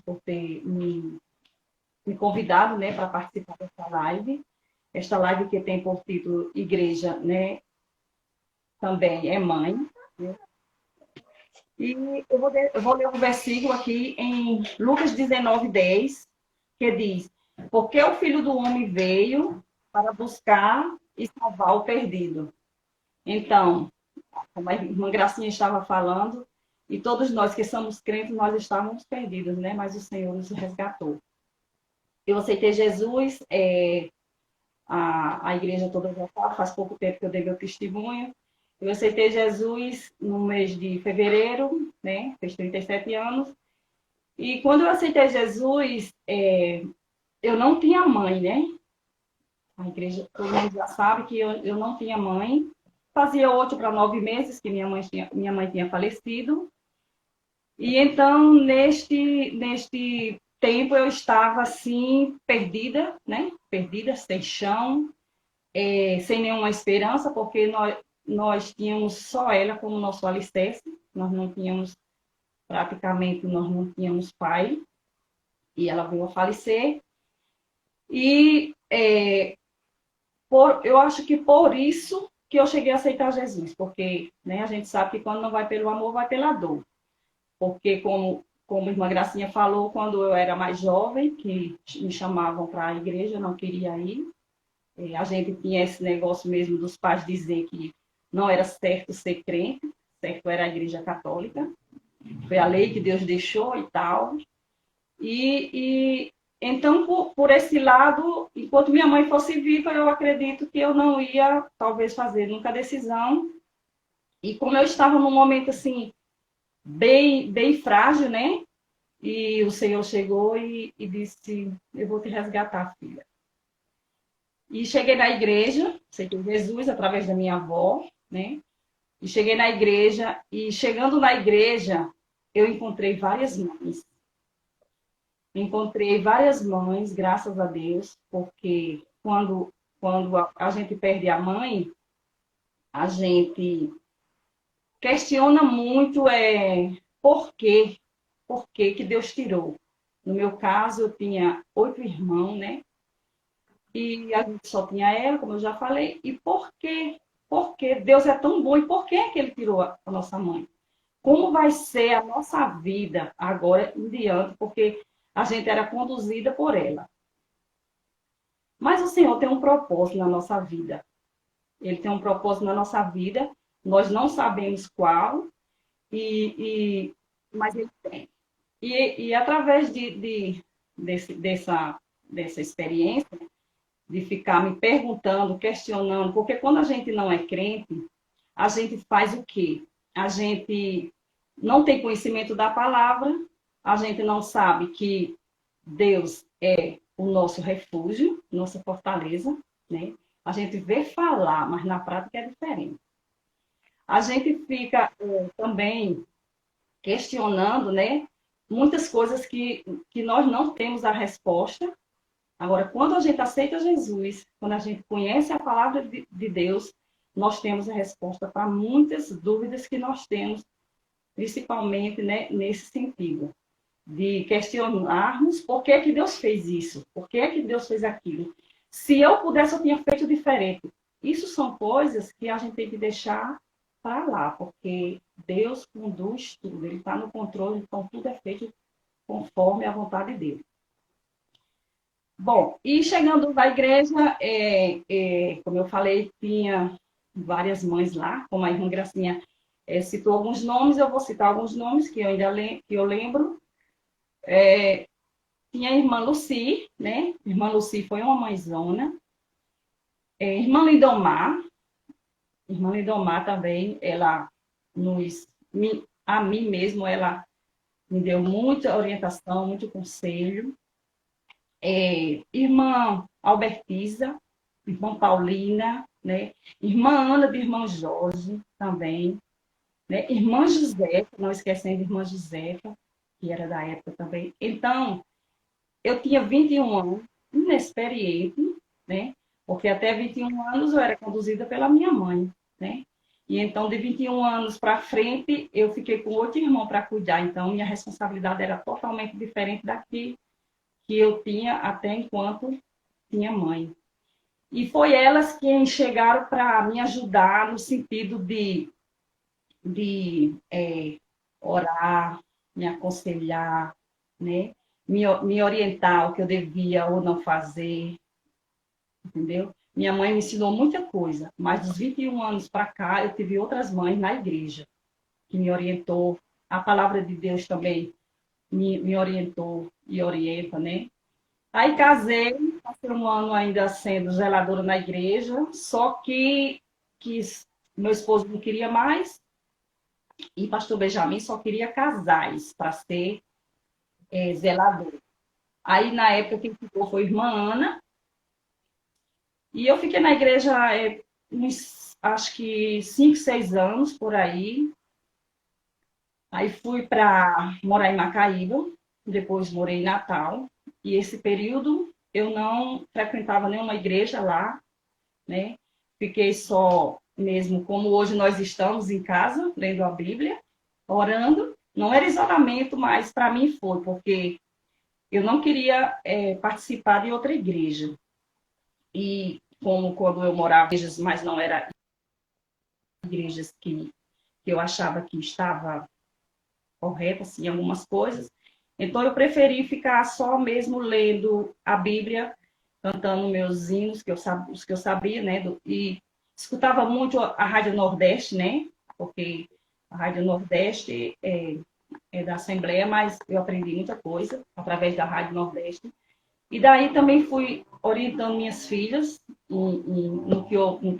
por ter me convidado, né, para participar dessa live. Esta live que tem por título Igreja, né, também é mãe. Né? E eu vou ler um versículo aqui em Lucas 19:10, que diz: porque o Filho do Homem veio para buscar e salvar o perdido. Então, como a irmã Gracinha estava falando, e todos nós que somos crentes, nós estávamos perdidos, né? Mas o Senhor nos resgatou. Eu aceitei Jesus, a igreja toda já sabe, faz pouco tempo que eu dei meu testemunho. Eu aceitei Jesus no mês de fevereiro, né? Fez 37 anos. E quando eu aceitei Jesus, eu não tinha mãe, né? A igreja, todo mundo já sabe que eu não tinha mãe. Fazia 8 para 9 meses que minha mãe tinha falecido. E então, neste tempo, eu estava assim, perdida, né? Perdida, sem chão, sem nenhuma esperança, porque nós tínhamos só ela como nosso alicerce, nós não tínhamos, praticamente, nós não tínhamos pai, e ela veio a falecer. E eu acho que por isso que eu cheguei a aceitar Jesus, porque né, a gente sabe que quando não vai pelo amor, vai pela dor. Porque, como a irmã Gracinha falou, quando eu era mais jovem, que me chamavam para a igreja, eu não queria ir. A gente tinha esse negócio mesmo dos pais dizer que não era certo ser crente, certo era a igreja católica. Foi a lei que Deus deixou e tal. E então, por esse lado, enquanto minha mãe fosse viva, eu acredito que eu não ia, talvez, fazer nunca a decisão. E como eu estava num momento, assim, bem frágil, né? E o Senhor chegou e disse, eu vou te resgatar, filha. E cheguei na igreja, aceitei Jesus através da minha avó, né? E cheguei na igreja, e chegando na igreja, eu encontrei várias mães. Encontrei várias mães, graças a Deus, porque quando a gente perde a mãe, a gente questiona muito por quê? Por que que Deus tirou? No meu caso, eu tinha 8 irmãos, né? E a gente só tinha ela, como eu já falei. E por quê? Por que Deus é tão bom e por que que ele tirou a nossa mãe? Como vai ser a nossa vida agora em diante? Porque a gente era conduzida por ela. Mas o Senhor tem um propósito na nossa vida. Ele tem um propósito na nossa vida. Nós não sabemos qual, mas ele tem. E através dessa experiência, de ficar me perguntando, questionando, porque quando a gente não é crente, a gente faz o quê? A gente não tem conhecimento da palavra, a gente não sabe que Deus é o nosso refúgio, nossa fortaleza, né? A gente vê falar, mas na prática é diferente. A gente fica também questionando, né? Muitas coisas que nós não temos a resposta. Agora, quando a gente aceita Jesus, quando a gente conhece a palavra de Deus, nós temos a resposta para muitas dúvidas que nós temos, principalmente né, nesse sentido, de questionarmos por que que Deus fez isso, por que que Deus fez aquilo. Se eu pudesse, eu tinha feito diferente. Isso são coisas que a gente tem que deixar para lá, porque Deus conduz tudo, Ele está no controle, então tudo é feito conforme a vontade dele. Bom, e chegando na igreja, como eu falei, tinha várias mães lá, como a irmã Gracinha citou alguns nomes, eu vou citar alguns nomes que eu ainda que eu lembro. Tinha a irmã Lucy, né? Irmã Lucy foi uma mãezona. Irmã Lindomar também, ela a mim mesmo, ela me deu muita orientação, muito conselho. Irmã Albertiza, irmã Paulina, né? Irmã Ana de irmão Jorge também, né? Irmã Josefa, não esquecendo irmã Josefa, que era da época também. Então, eu tinha 21 anos, inexperiente, né? Porque até 21 anos eu era conduzida pela minha mãe, né? E então, de 21 anos para frente, eu fiquei com outro irmão para cuidar. Então, minha responsabilidade era totalmente diferente da que eu tinha até enquanto tinha mãe. E foi elas quem chegaram para me ajudar no sentido de orar, me aconselhar, né? Me orientar o que eu devia ou não fazer, entendeu? Minha mãe me ensinou muita coisa, mas dos 21 anos para cá, eu tive outras mães na igreja que me orientou. A palavra de Deus também me orientou e orienta, né? Aí casei, passei um ano ainda sendo zeladora na igreja, só que meu esposo não queria mais e pastor Benjamin só queria casais para ser zelador. Aí, na época, quem ficou foi a irmã Ana, e eu fiquei na igreja uns, acho que 5, 6 anos, por aí. Aí fui para morar em Macaíba, depois morei em Natal, e esse período eu não frequentava nenhuma igreja lá, né? Fiquei só mesmo como hoje nós estamos em casa, lendo a Bíblia, orando. Não era isolamento, mas para mim foi, porque eu não queria participar de outra igreja. E como quando eu morava em igrejas, mas não eram igrejas que eu achava que estava correta, assim, algumas coisas. Então eu preferi ficar só mesmo lendo a Bíblia, cantando meus hinos, os que eu sabia, né? E escutava muito a Rádio Nordeste, né? Porque a Rádio Nordeste é da Assembleia, mas eu aprendi muita coisa através da Rádio Nordeste. E daí também fui orientando minhas filhas no que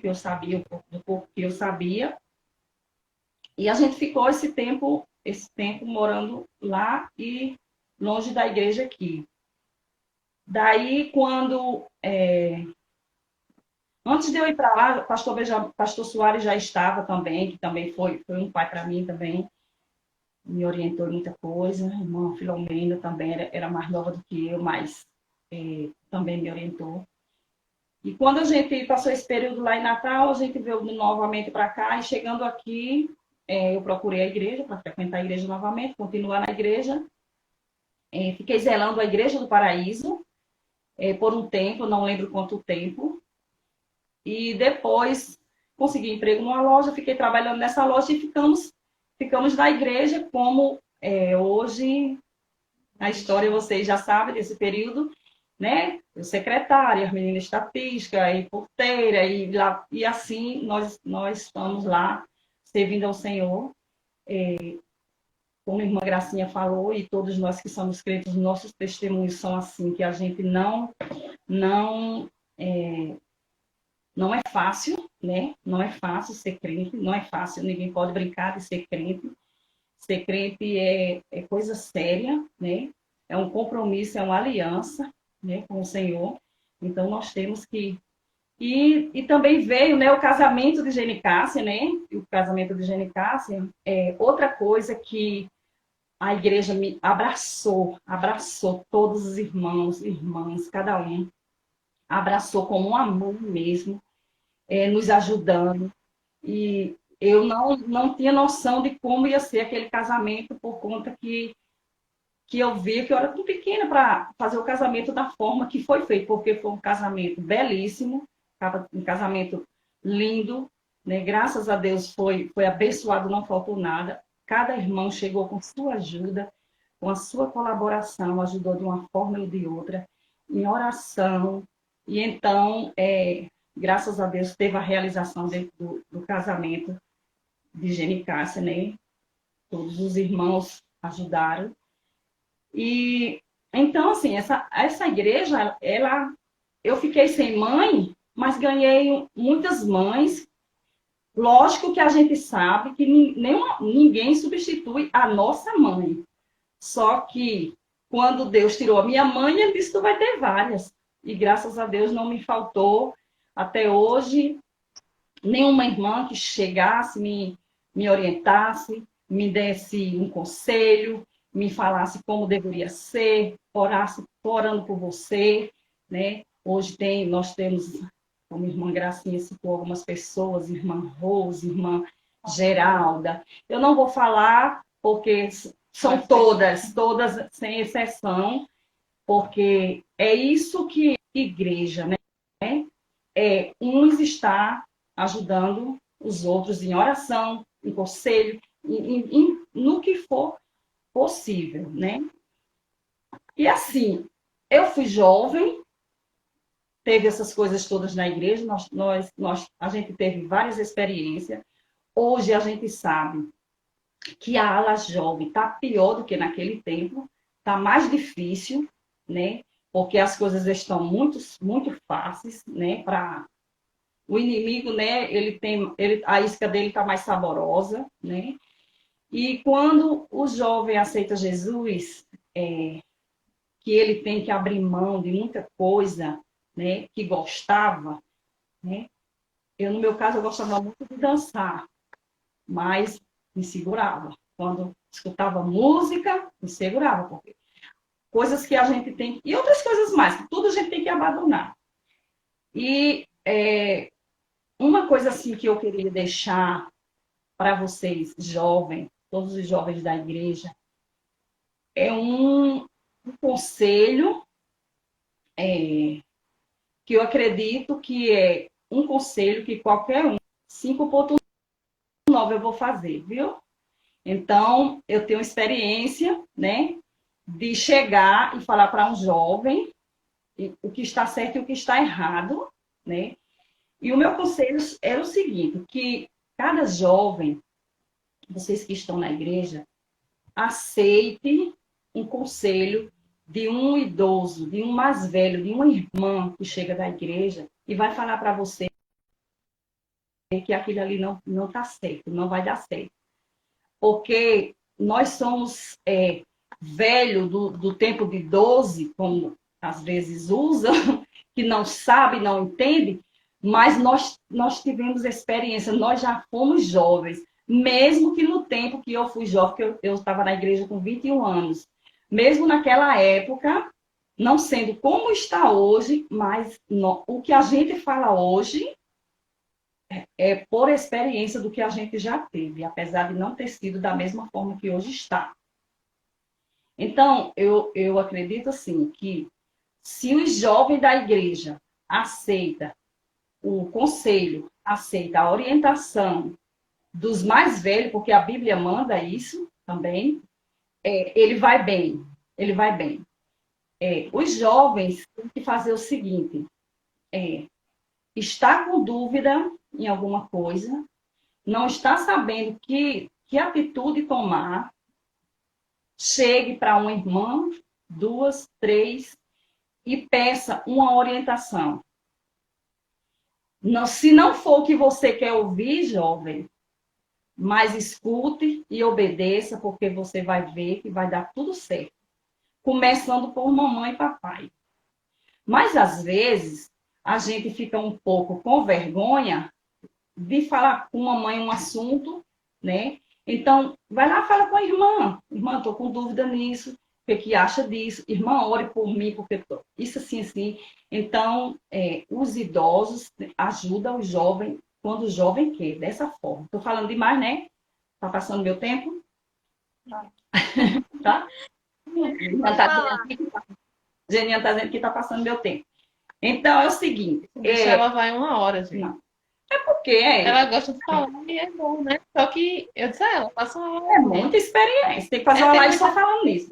eu sabia, do pouco que eu sabia. E a gente ficou esse tempo morando lá e longe da igreja aqui. Daí, antes de eu ir para lá, pastor Soares já estava também, que também foi um pai para mim também, me orientou em muita coisa. A irmã Filomena também era mais nova do que eu, mas também me orientou. E quando a gente passou esse período lá em Natal, a gente veio novamente para cá, e chegando aqui, eu procurei a igreja, para frequentar a igreja novamente, continuar na igreja. Fiquei zelando a Igreja do Paraíso por um tempo, não lembro quanto tempo. E depois consegui emprego numa loja, fiquei trabalhando nessa loja e ficamos na igreja, como hoje a história vocês já sabem desse período, né? Eu secretária, menina estatística e porteira, e assim nós estamos lá servindo ao Senhor. Como a irmã Gracinha falou, e todos nós que somos crentes, nossos testemunhos são assim, que a gente não é, não é fácil, né? Não é fácil ser crente, não é fácil, ninguém pode brincar de ser crente. Ser crente é coisa séria, né? É um compromisso, é uma aliança, né, com o Senhor. Então, nós temos que... E também veio, né, o casamento de Genicássia, né? E o casamento de Genicássia é outra coisa que a igreja me abraçou todos os irmãos, irmãs, cada um. Abraçou como um amor mesmo, nos ajudando. E eu não tinha noção de como ia ser aquele casamento, por conta que eu via que eu era tão pequena para fazer o casamento da forma que foi feito, porque foi um casamento belíssimo, um casamento lindo, né? Graças a Deus foi abençoado, não faltou nada. Cada irmão chegou com sua ajuda, com a sua colaboração, ajudou de uma forma ou de outra, em oração. E então, graças a Deus, teve a realização do casamento de Genicássia, né? Todos os irmãos ajudaram. E então, assim, essa igreja, eu fiquei sem mãe, mas ganhei muitas mães. Lógico que a gente sabe que ninguém substitui a nossa mãe. Só que quando Deus tirou a minha mãe, ele disse que tu vai ter várias. E graças a Deus não me faltou até hoje nenhuma irmã que chegasse, me orientasse, me desse um conselho, me falasse como deveria ser, orando por você, né? Hoje nós temos como irmã Gracinha citou algumas pessoas, irmã Rose, irmã Geralda. Eu não vou falar porque são todas sem exceção, porque é isso que igreja, né? Uns está ajudando os outros em oração, em conselho, no que for possível, né? E assim, eu fui jovem, teve essas coisas todas na igreja, a gente teve várias experiências. Hoje a gente sabe que a ala jovem está pior do que naquele tempo, está mais difícil, né? Porque as coisas estão muito, muito fáceis, né? Para o inimigo, né? A isca dele está mais saborosa, né? E quando o jovem aceita Jesus, que ele tem que abrir mão de muita coisa, né? Que gostava, né? No meu caso, eu gostava muito de dançar, mas me segurava. Quando escutava música, me segurava, porque coisas que a gente tem, e outras coisas mais, que tudo a gente tem que abandonar. E uma coisa assim que eu queria deixar para vocês, jovens, todos os jovens da igreja, é um conselho que eu acredito que é um conselho que qualquer um, 5.9 eu vou fazer, viu? Então, eu tenho experiência, né, de chegar e falar para um jovem o que está certo e o que está errado, né? E o meu conselho era o seguinte, que cada jovem, vocês que estão na igreja, aceite um conselho de um idoso, de um mais velho, de uma irmã que chega da igreja e vai falar para você que aquilo ali não está certo, não vai dar certo. Porque nós somos velho do tempo de 12, como às vezes usam, que não sabe, não entende, mas nós tivemos experiência, nós já fomos jovens, mesmo que no tempo que eu fui jovem, que eu estava na igreja com 21 anos, mesmo naquela época, não sendo como está hoje, mas o que a gente fala hoje é por experiência do que a gente já teve, apesar de não ter sido da mesma forma que hoje está. Então, eu acredito assim, que se os jovens da igreja aceita o conselho, aceita a orientação dos mais velhos, porque a Bíblia manda isso também, ele vai bem, ele vai bem. Os jovens têm que fazer o seguinte, está com dúvida em alguma coisa, não está sabendo que atitude tomar, chegue para uma irmã, 2, 3, e peça uma orientação. Não, se não for o que você quer ouvir, jovem, mas escute e obedeça, porque você vai ver que vai dar tudo certo. Começando por mamãe e papai. Mas, às vezes, a gente fica um pouco com vergonha de falar com mamãe um assunto, né? Então, vai lá e fala com a irmã. Irmã, estou com dúvida nisso. O que acha disso? Irmã, ore por mim, porque isso assim, assim. Então, os idosos ajudam o jovem quando o jovem quer, dessa forma. Estou falando demais, né? Está passando meu tempo? Tá? Geninha está dizendo que está passando meu tempo. Então, é o seguinte. Deixa ela vai 1 hora, gente. Não. É porque ela gosta de falar e é bom, né? Só que eu disse a ela, passa uma hora. É muita experiência. Tem que fazer uma live só falando nisso.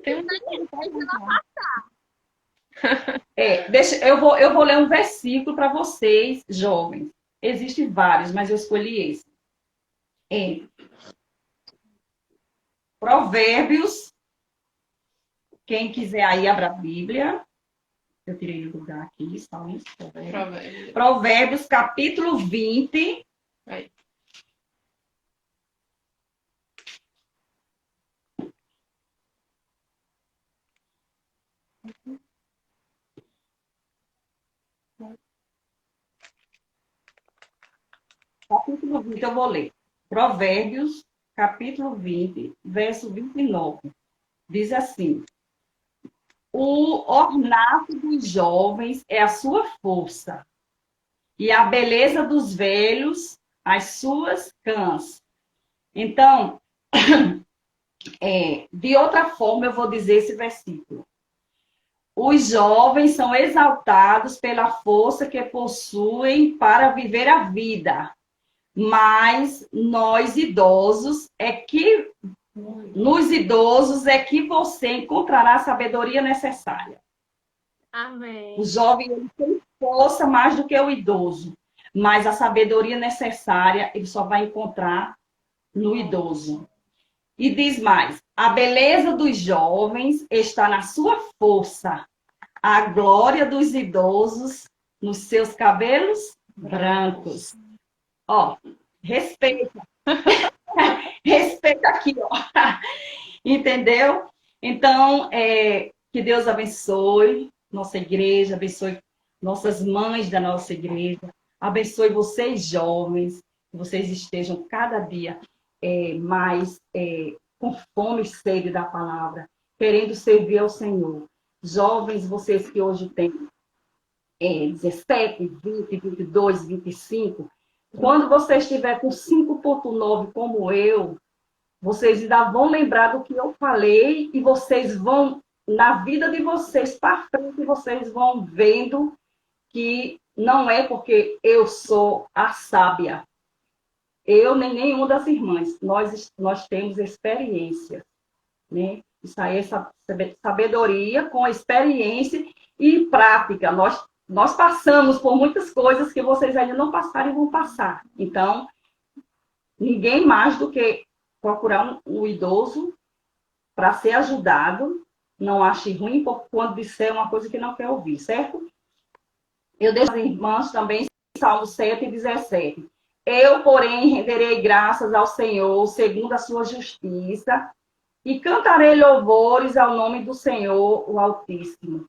Eu vou ler um versículo para vocês, jovens. Existem vários, mas eu escolhi esse. Provérbios. Quem quiser aí, abra a Bíblia. Eu tirei o lugar aqui, Salmos. Provérbios, capítulo 20. Aí. Capítulo 20, eu vou ler. Provérbios, capítulo 20, verso 29. Diz assim: o ornato dos jovens é a sua força, e a beleza dos velhos, as suas cãs. Então, de outra forma, eu vou dizer esse versículo. Os jovens são exaltados pela força que possuem para viver a vida, mas nos idosos é que você encontrará a sabedoria necessária. Amém. O jovem ele tem força mais do que o idoso, mas a sabedoria necessária ele só vai encontrar no idoso. E diz mais: a beleza dos jovens está na sua força, a glória dos idosos nos seus cabelos brancos. Ó, respeita. Respeita aqui, ó. Entendeu? Então, que Deus abençoe nossa igreja, abençoe nossas mães da nossa igreja, abençoe vocês jovens, que vocês estejam cada dia mais com fome e sede da palavra, querendo servir ao Senhor. Jovens, vocês que hoje têm 17, 20, 22, 25, quando você estiver com 5,9 como eu, vocês ainda vão lembrar do que eu falei e vocês vão, na vida de vocês, para frente, vocês vão vendo que não é porque eu sou a sábia. Eu nem nenhuma das irmãs. Nós temos experiência, né? Isso aí é sabedoria com experiência e prática. Nós passamos por muitas coisas que vocês ainda não passaram e vão passar. Então, ninguém mais do que procurar um idoso para ser ajudado. Não ache ruim quando disser uma coisa que não quer ouvir, certo? Eu deixo as irmãs também, Salmo 7 e 17. Eu, porém, renderei graças ao Senhor, segundo a sua justiça, e cantarei louvores ao nome do Senhor, o Altíssimo.